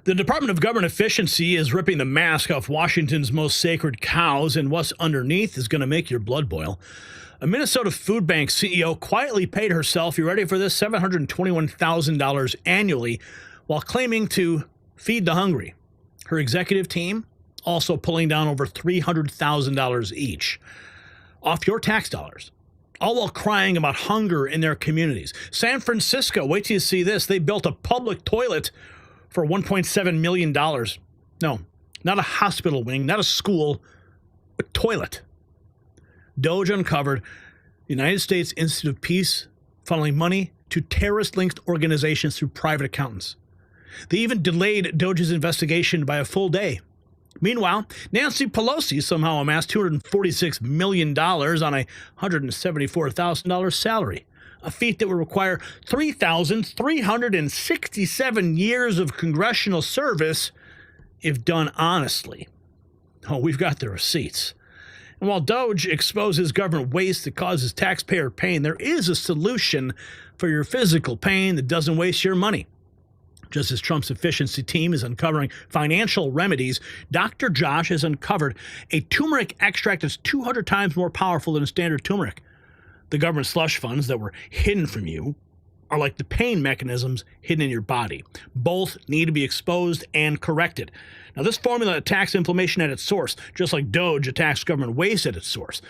The Department of Government Efficiency is ripping the mask off Washington's most sacred cows, and what's underneath is going to make your blood boil. A Minnesota food bank CEO quietly paid herself, you ready for this, $721,000 annually while claiming to feed the hungry. Her executive team also pulling down over $300,000 each off your tax dollars, all while crying about hunger in their communities. San Francisco, wait till you see this. They built a public toilet for $1.7 million. No, not a hospital wing, not a school, a toilet. DOGE uncovered the United States Institute of Peace funneling money to terrorist-linked organizations through private accountants. They even delayed DOGE's investigation by a full day. Meanwhile, Nancy Pelosi somehow amassed $246 million on a $174,000 salary, a feat that would require 3,367 years of congressional service if done honestly. Oh, we've got the receipts. And while DOGE exposes government waste that causes taxpayer pain, there is a solution for your physical pain that doesn't waste your money. Just as Trump's efficiency team is uncovering financial remedies, Dr. Josh has uncovered a turmeric extract that's 200 times more powerful than a standard turmeric. The government slush funds that were hidden from you are like the pain mechanisms hidden in your body. Both need to be exposed and corrected. Now, this formula attacks inflammation at its source, just like DOGE attacks government waste at its source.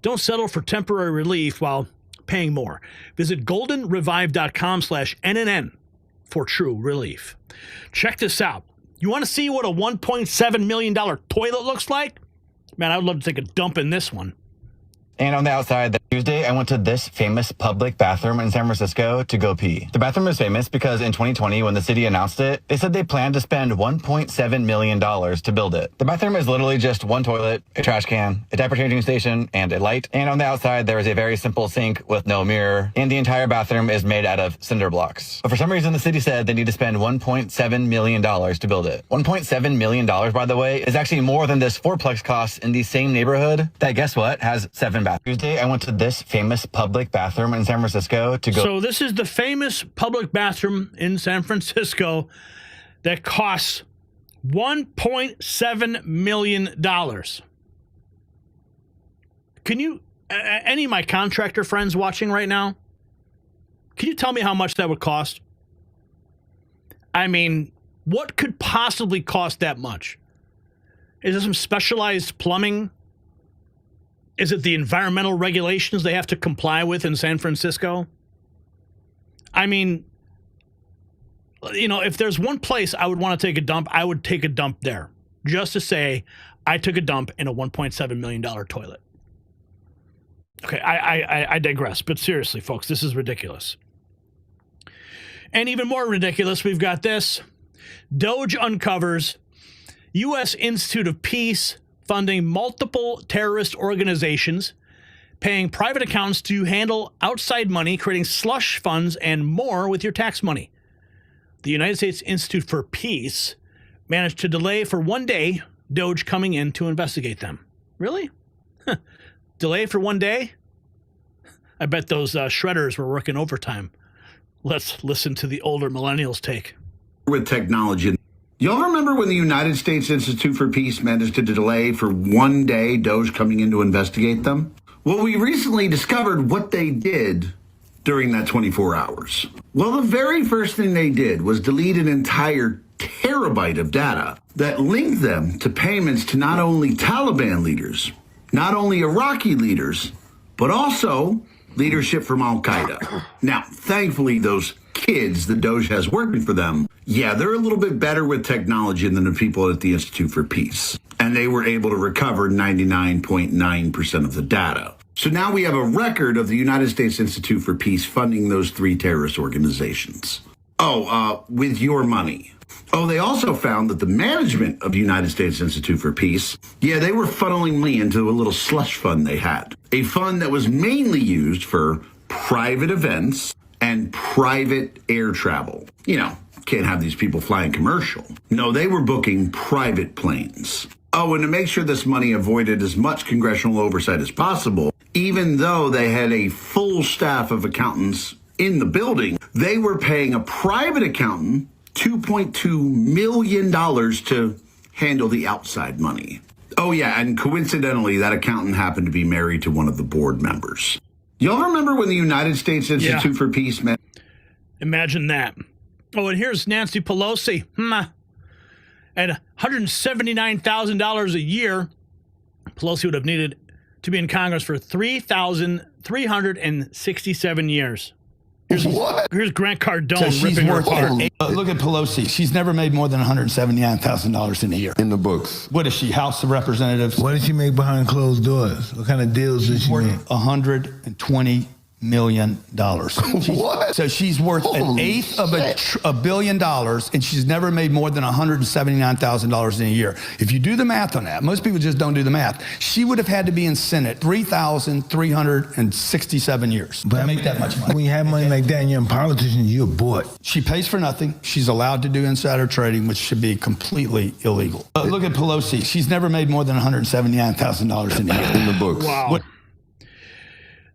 Don't settle for temporary relief while paying more. Visit goldenrevive.com/NNN for true relief. Check this out. You want to see what a $1.7 million toilet looks like? Man, I would love to take a dump in this one. And on the outside, that Tuesday, I went to this famous public bathroom in San Francisco to go pee. The bathroom is famous because in 2020, when the city announced it, they said they planned to spend $1.7 million to build it. The bathroom is literally just one toilet, a trash can, a diaper changing station, and a light. And on the outside, there is a very simple sink with no mirror, and the entire bathroom is made out of cinder blocks. But for some reason, the city said they need to spend $1.7 million to build it. $1.7 million, by the way, is actually more than this fourplex costs in the same neighborhood that, guess what, has 7 bathrooms. Tuesday, I went to this famous public bathroom in San Francisco to go. So this is the famous public bathroom in San Francisco that costs $1.7 million. Can you, any of my contractor friends watching right now, can you tell me how much that would cost? I mean, what could possibly cost that much? Is there some specialized plumbing? Is it the environmental regulations they have to comply with in San Francisco? I mean, you know, if there's one place I would want to take a dump, I would take a dump there. Just to say, I took a dump in a $1.7 million toilet. Okay, I digress. But seriously, folks, this is ridiculous. And even more ridiculous, we've got this. DOGE uncovers U.S. Institute of Peace funding multiple terrorist organizations, paying private accountants to handle outside money, creating slush funds, and more with your tax money. The United States Institute for Peace managed to delay for one day DOGE coming in to investigate them. Really? Delay for one day? I bet those shredders were working overtime. Let's listen to the older millennials' take. With technology. Y'all remember when the United States Institute for Peace managed to delay for one day DOGE coming in to investigate them? Well, we recently discovered what they did during that 24 hours. Well, the very first thing they did was delete an entire terabyte of data that linked them to payments to not only Taliban leaders, not only Iraqi leaders, but also leadership from Al-Qaeda. Now, thankfully, those kids that DOGE has working for them, yeah, they're a little bit better with technology than the people at the Institute for Peace. And they were able to recover 99.9% of the data. So now we have a record of the United States Institute for Peace funding those 3 terrorist organizations. With your money. They also found that the management of the United States Institute for Peace, yeah, they were funneling money into a little slush fund they had. A fund that was mainly used for private events and private air travel. You know, can't have these people flying commercial. No, they were booking private planes. And to make sure this money avoided as much congressional oversight as possible, even though they had a full staff of accountants in the building, they were paying a private accountant $2.2 million to handle the outside money. Oh, yeah, and coincidentally, that accountant happened to be married to one of the board members. Y'all remember when the United States Institute for Peace met? Imagine that. Oh, and here's Nancy Pelosi. At $179,000 a year, Pelosi would have needed to be in Congress for 3,367 years. Here's Grant Cardone ripping her apart. Look at Pelosi. She's never made more than $179,000 in a year. In the books. What is she, House of Representatives? What did she make behind closed doors? What kind of deals did she make? $120 million. What? So she's worth an eighth of $1 billion, and she's never made more than $179,000 in a year. If you do the math on that, most people just don't do the math. She would have had to be in Senate 3,367 years to make that much money. When you have money like that and you're a politician, you're bought. She pays for nothing. She's allowed to do insider trading, which should be completely illegal. Look at Pelosi. She's never made more than $179,000 in a year. In the books. Wow.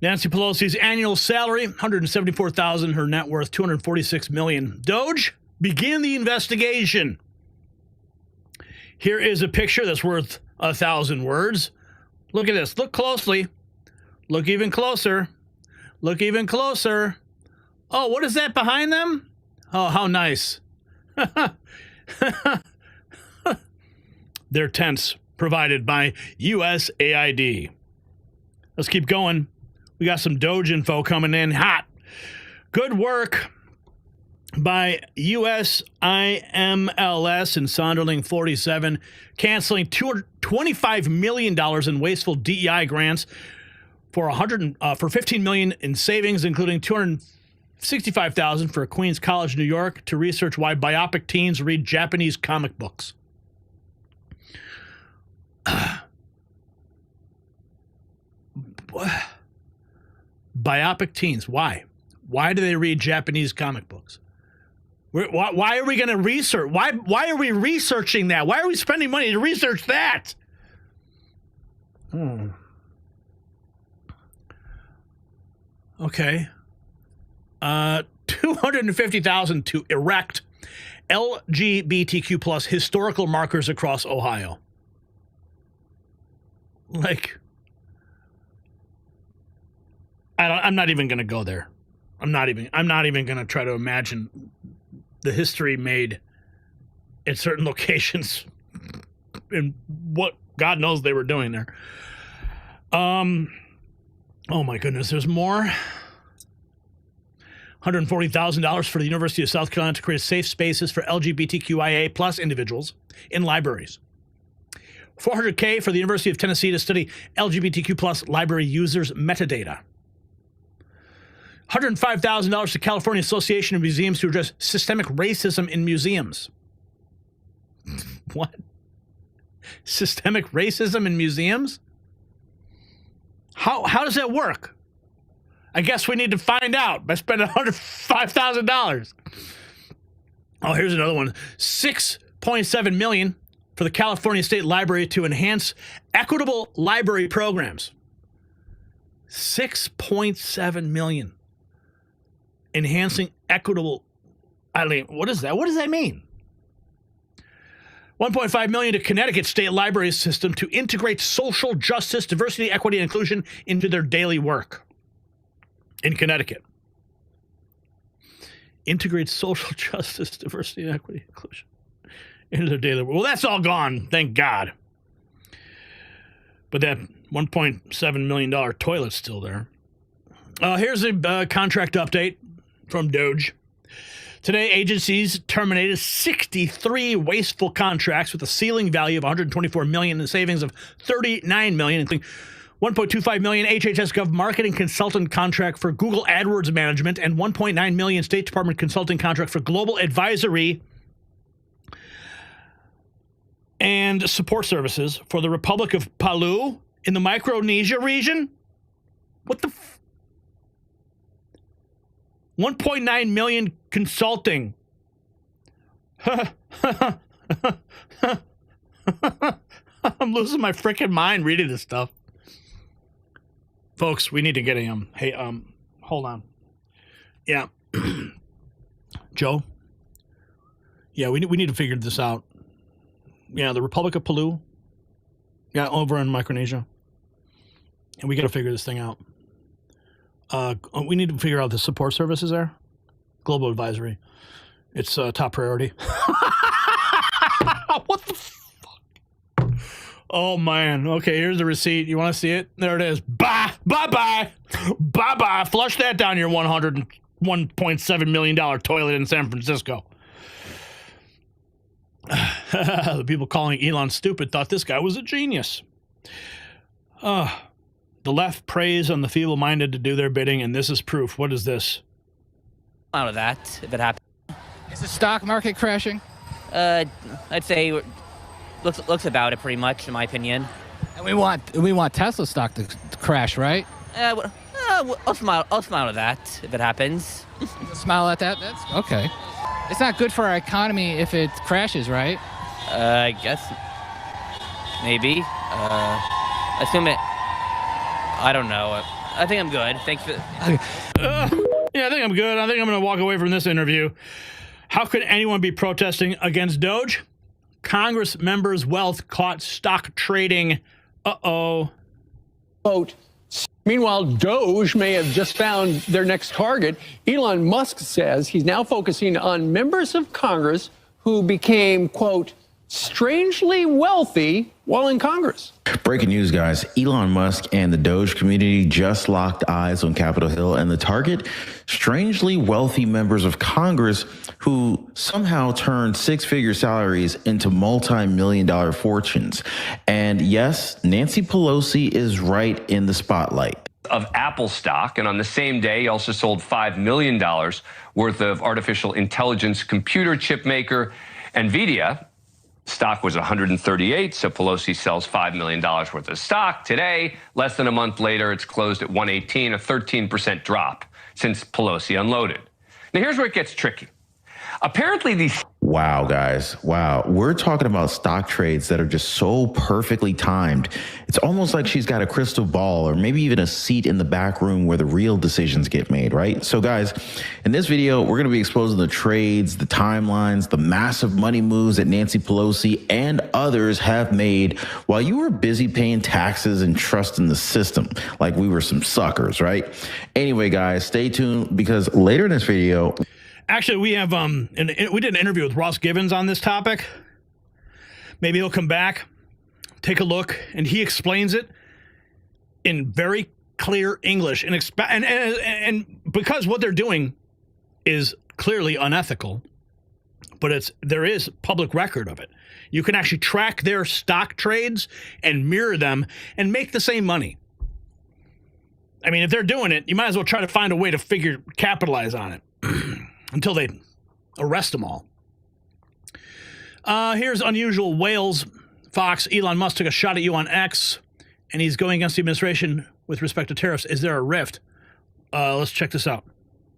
Nancy Pelosi's annual salary, $174,000. Her net worth, $246 million. DOGE, begin the investigation. Here is a picture that's worth 1,000 words. Look at this. Look closely. Look even closer. Look even closer. Oh, what is that behind them? Oh, how nice. They're tents provided by USAID. Let's keep going. We got some DOGE info coming in hot. Good work by USIMLS and Sonderling 47, canceling $25 million in wasteful DEI grants for $15 million in savings, including $265,000 for Queens College, New York, to research why biopic teens read Japanese comic books. Biopic teens. Why? Why do they read Japanese comic books? Why are we going to research? Why are we researching that? Why are we spending money to research that? Okay. $250,000 to erect LGBTQ plus historical markers across Ohio. Like, I'm not even going to go there. I'm not even going to try to imagine the history made at certain locations and what God knows they were doing there. Oh my goodness, there's more. $140,000 for the University of South Carolina to create safe spaces for LGBTQIA plus individuals in libraries. $400K for the University of Tennessee to study LGBTQ plus library users' metadata. $105,000 to California Association of Museums to address systemic racism in museums. What? Systemic racism in museums? How does that work? I guess we need to find out by spending $105,000. Oh, here's another one. $6.7 million for the California State Library to enhance equitable library programs. $6.7 million. Enhancing equitable. I mean, what is that? What does that mean? $1.5 million to Connecticut State Library System to integrate social justice, diversity, equity, and inclusion into their daily work in Connecticut. Integrate social justice, diversity, equity, and inclusion into their daily work. Well, that's all gone, thank God. But that $1.7 million toilet's still there. Here's a contract update from DOGE. Today, agencies terminated 63 wasteful contracts with a ceiling value of $124 million and savings of $39 million, including $1.25 million HHS Gov marketing consultant contract for Google AdWords management and $1.9 million State Department consulting contract for global advisory and support services for the Republic of Palau in the Micronesia region. What the? 1.9 million consulting. I'm losing my freaking mind reading this stuff. Folks, we need to get a hey, hold on. Yeah. Joe, Yeah, we need to figure this out. Yeah, the Republic of Palau. Yeah, over in Micronesia. And we got to figure this thing out. We need to figure out the support services there. Global advisory. It's top priority. What the fuck? Oh, man. Okay, here's the receipt. You want to see it? There it is. Bye. Bye-bye. Bye-bye. Flush that down your $101.7 million toilet in San Francisco. The people calling Elon stupid thought this guy was a genius. The left preys on the feeble-minded to do their bidding, and this is proof. What is this? Out of that, if it happens. Is the stock market crashing? I'd say looks about it pretty much, in my opinion. And we want Tesla stock to crash, right? I'll smile at that if it happens. Smile at that. That's okay. It's not good for our economy if it crashes, right? I guess maybe. Assume it. I don't know. I think I'm good. Thanks for. Yeah, I think I'm good. I think I'm going to walk away from this interview. How could anyone be protesting against DOGE? Congress members' wealth caught stock trading. Uh-oh. Quote, meanwhile, DOGE may have just found their next target. Elon Musk says he's now focusing on members of Congress who became, quote, strangely wealthy while in Congress. Breaking news, guys. Elon Musk and the DOGE community just locked eyes on Capitol Hill, and the target, strangely wealthy members of Congress who somehow turned six-figure salaries into multi-million-dollar fortunes. And yes, Nancy Pelosi is right in the spotlight. Of Apple stock, and on the same day, he also sold $5 million worth of artificial intelligence computer chip maker NVIDIA. Stock was 138, so Pelosi sells $5 million worth of stock. Today, less than a month later, it's closed at 118, a 13% drop since Pelosi unloaded. Now, here's where it gets tricky. Apparently, these... Wow, guys. Wow. We're talking about stock trades that are just so perfectly timed. It's almost like she's got a crystal ball or maybe even a seat in the back room where the real decisions get made, right? So, guys, in this video, we're going to be exposing the trades, the timelines, the massive money moves that Nancy Pelosi and others have made while you were busy paying taxes and trusting the system like we were some suckers, right? Anyway, guys, stay tuned because later in this video... Actually, we have we did an interview with Ross Givens on this topic. Maybe he'll come back, take a look, and he explains it in very clear English. And because what they're doing is clearly unethical, but there is public record of it. You can actually track their stock trades and mirror them and make the same money. I mean, if they're doing it, you might as well try to find a way to capitalize on it. Until they arrest them all. Here's unusual Wales. Fox, Elon Musk took a shot at you on X, and he's going against the administration with respect to tariffs. Is there a rift? Let's check this out.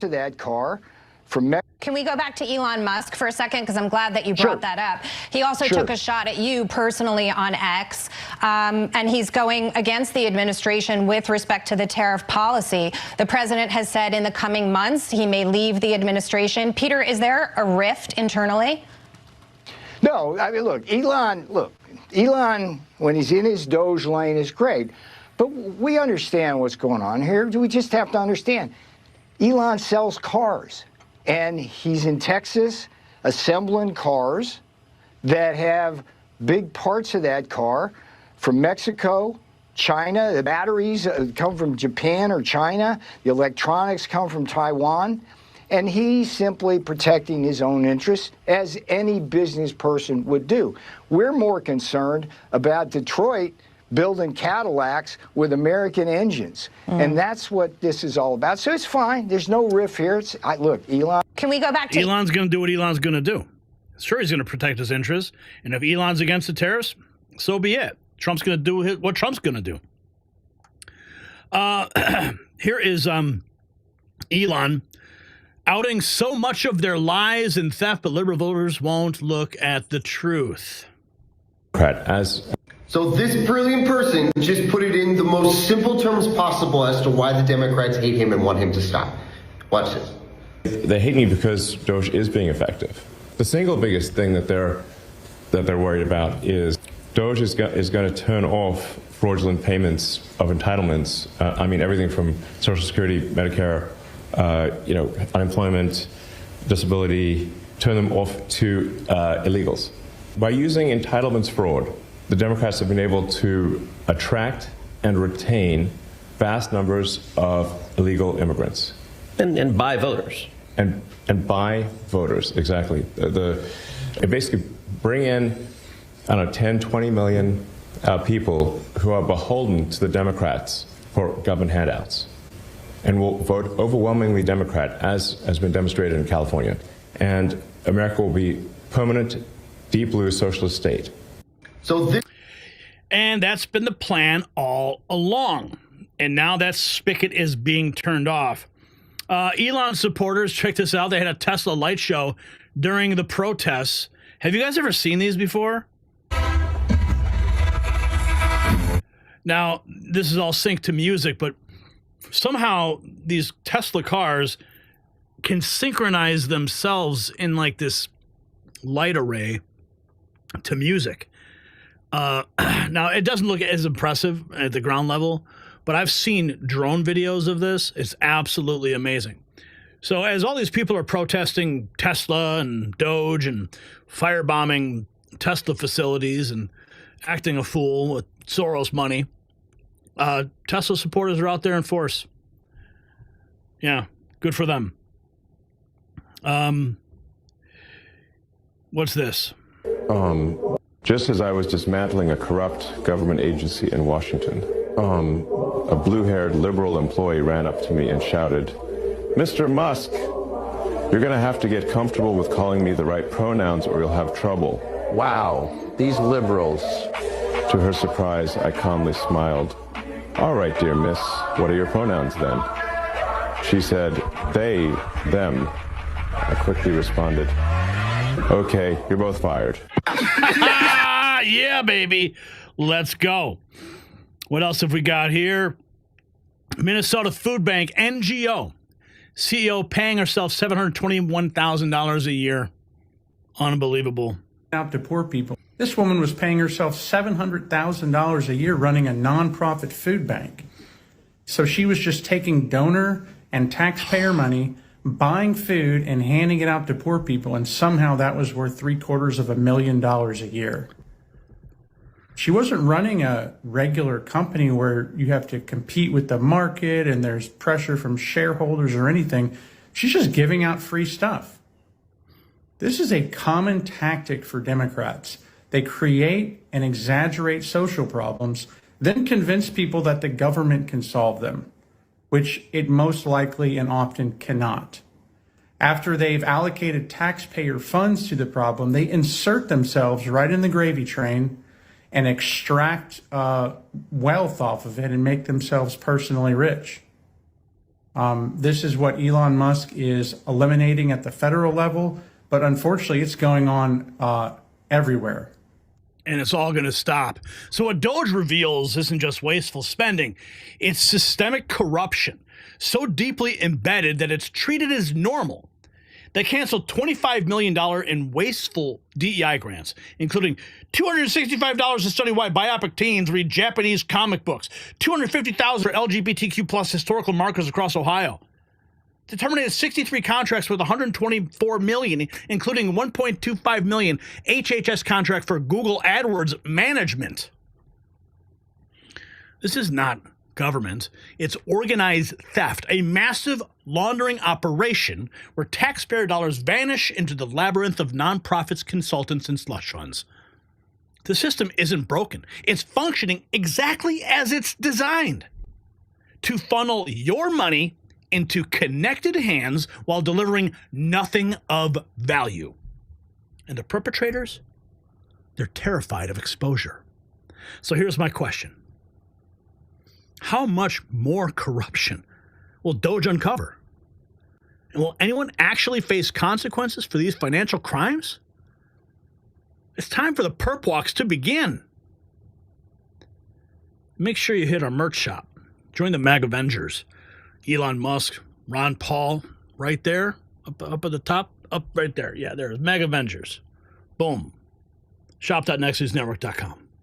To that car from Can we go back to Elon Musk for a second? Because I'm glad that you brought that up. He also took a shot at you personally on X, and he's going against the administration with respect to the tariff policy. The president has said in the coming months he may leave the administration. Peter, is there a rift internally? No, I mean, look, Elon, when he's in his DOGE lane is great, but we understand what's going on here. We just have to understand. Elon sells cars. And he's in Texas assembling cars that have big parts of that car from Mexico, China. The batteries come from Japan or China. The electronics come from Taiwan. And he's simply protecting his own interests, as any business person would do. We're more concerned about Detroit building Cadillacs with American engines. And that's what this is all about. So it's fine. There's no riff here. Look, Elon. Can we go back to... Elon's going to do what Elon's going to do. Sure, he's going to protect his interests. And if Elon's against the tariffs, so be it. Trump's going to do what Trump's going to do. Here is Elon outing so much of their lies and theft, but liberal voters won't look at the truth. So this brilliant person just put it in the most simple terms possible as to why the Democrats hate him and want him to stop. Watch this. They hate me because DOGE is being effective. The single biggest thing that they're worried about is DOGE is going to turn off fraudulent payments of entitlements. I mean, everything from Social Security, Medicare, unemployment, disability, turn them off to illegals. By using entitlements fraud, the Democrats have been able to attract and retain vast numbers of illegal immigrants. And buy voters. And buy voters, exactly. They basically bring in, 10, 20 million people who are beholden to the Democrats for government handouts and will vote overwhelmingly Democrat, as has been demonstrated in California. And America will be permanent, deep blue socialist state. And that's been the plan all along. And now that spigot is being turned off. Elon supporters, check this out. They had a Tesla light show during the protests. Have you guys ever seen these before? Now, this is all synced to music, but somehow these Tesla cars can synchronize themselves in like this light array to music. Now, it doesn't look as impressive at the ground level, but I've seen drone videos of this. It's absolutely amazing. So as all these people are protesting Tesla and DOGE and firebombing Tesla facilities and acting a fool with Soros money, Tesla supporters are out there in force. Yeah, good for them. What's this? Just as I was dismantling a corrupt government agency in Washington, a blue-haired liberal employee ran up to me and shouted, "Mr. Musk, you're going to have to get comfortable with calling me the right pronouns or you'll have trouble." Wow, these liberals. To her surprise, I calmly smiled. "All right, dear miss, what are your pronouns then?" She said, "They, them." I quickly responded, "Okay, you're both fired." Yeah, baby. Let's go. What else have we got here? Minnesota Food Bank, NGO. CEO paying herself $721,000 a year. Unbelievable. Out to poor people. This woman was paying herself $700,000 a year running a nonprofit food bank. So she was just taking donor and taxpayer money, buying food and handing it out to poor people, and somehow that was worth $750,000 a year. She wasn't running a regular company where you have to compete with the market and there's pressure from shareholders or anything. She's just giving out free stuff. This is a common tactic for Democrats. They create and exaggerate social problems, then convince people that the government can solve them, which it most likely and often cannot. After they've allocated taxpayer funds to the problem, they insert themselves right in the gravy train and extract wealth off of it and make themselves personally rich. This is what Elon Musk is eliminating at the federal level, but unfortunately it's going on everywhere. And it's all going to stop. So what DOGE reveals isn't just wasteful spending, it's systemic corruption, so deeply embedded that it's treated as normal. They canceled $25 million in wasteful DEI grants, including $265 to study why biopic teens read Japanese comic books, $250,000 for LGBTQ plus historical markers across Ohio. They terminated 63 contracts worth $124 million, including $1.25 million HHS contract for Google AdWords management. This is not government. It's organized theft, a massive laundering operation where taxpayer dollars vanish into the labyrinth of nonprofits, consultants, and slush funds. The system isn't broken. It's functioning exactly as it's designed to funnel your money into connected hands while delivering nothing of value. And the perpetrators, they're terrified of exposure. So here's my question. How much more corruption will DOGE uncover? And will anyone actually face consequences for these financial crimes? It's time for the perp walks to begin. Make sure you hit our merch shop. Join the MAG Avengers. Elon Musk, Ron Paul, right there, up at the top. Up right there. Yeah, there's Mega Avengers. Boom. Shop.nexusnetwork.com.